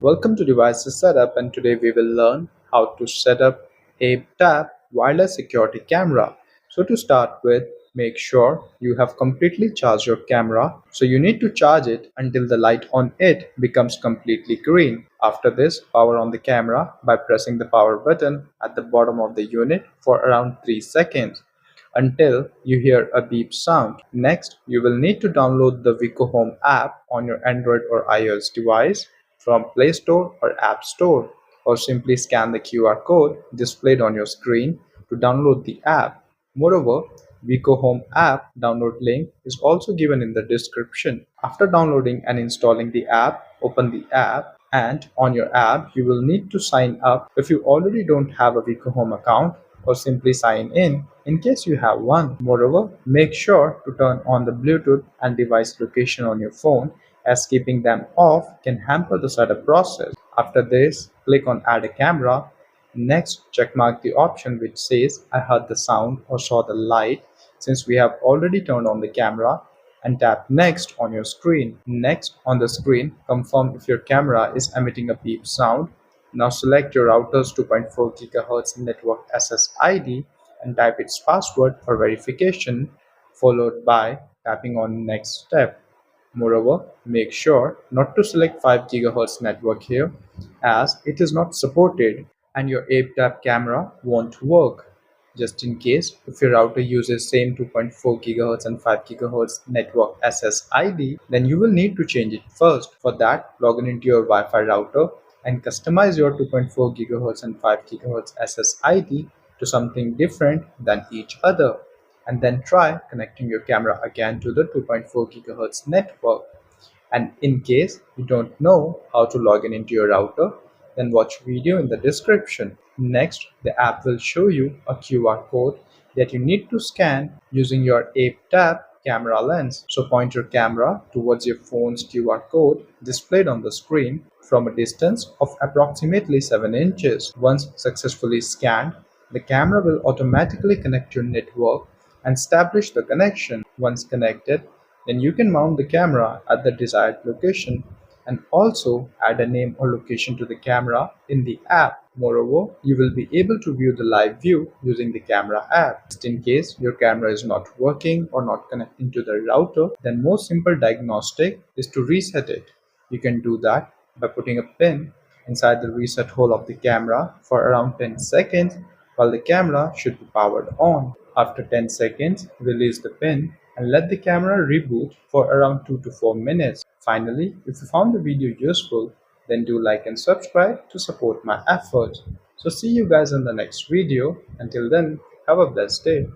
Welcome to Devices Setup, and today we will learn how to set up Abetap wireless security camera. So to start with, make sure you have completely charged your camera. So you need to charge it until the light on it becomes completely green. After this, power on the camera by pressing the power button at the bottom of the unit for around 3 seconds until you hear a beep sound. Next, you will need to download the Vico Home app on your Android or iOS device from Play Store or App Store, or simply scan the QR code displayed on your screen to download the app. Moreover, Vico Home app download link is also given in the description. After downloading and installing the app, open the app, and on your app you will need to sign up if you already don't have a Vico Home account, or simply sign in case you have one. Moreover, make sure to turn on the Bluetooth and device location on your phone, as keeping them off can hamper the setup process. After this, click on Add a Camera. Next, checkmark the option which says I heard the sound or saw the light, since we have already turned on the camera, and tap Next on your screen. Next on the screen, confirm if your camera is emitting a beep sound. Now select your router's 2.4 GHz network SSID and type its password for verification, followed by tapping on Next step. Moreover, make sure not to select 5 GHz network here, as it is not supported and your Abetap camera won't work. Just in case, if your router uses same 2.4 GHz and 5 GHz network SSID, then you will need to change it first. For that, log in into your Wi-Fi router and customize your 2.4 GHz and 5 GHz SSID to something different than each other, and then try connecting your camera again to the 2.4 GHz network. And in case you don't know how to log in into your router, then watch video in the description. Next, the app will show you a QR code that you need to scan using your Abetap camera lens. So point your camera towards your phone's QR code displayed on the screen from a distance of approximately 7 inches. Once successfully scanned, the camera will automatically connect your network and establish the connection. Once connected, then you can mount the camera at the desired location and also add a name or location to the camera in the app. Moreover, you will be able to view the live view using the camera app. Just in case your camera is not working or not connecting to the router, then most simple diagnostic is to reset it. You can do that by putting a pin inside the reset hole of the camera for around 10 seconds while the camera should be powered on. After 10 seconds, release the pin and let the camera reboot for around 2 to 4 minutes. Finally, if you found the video useful, then do like and subscribe to support my efforts. So see you guys in the next video. Until then, have a blessed day.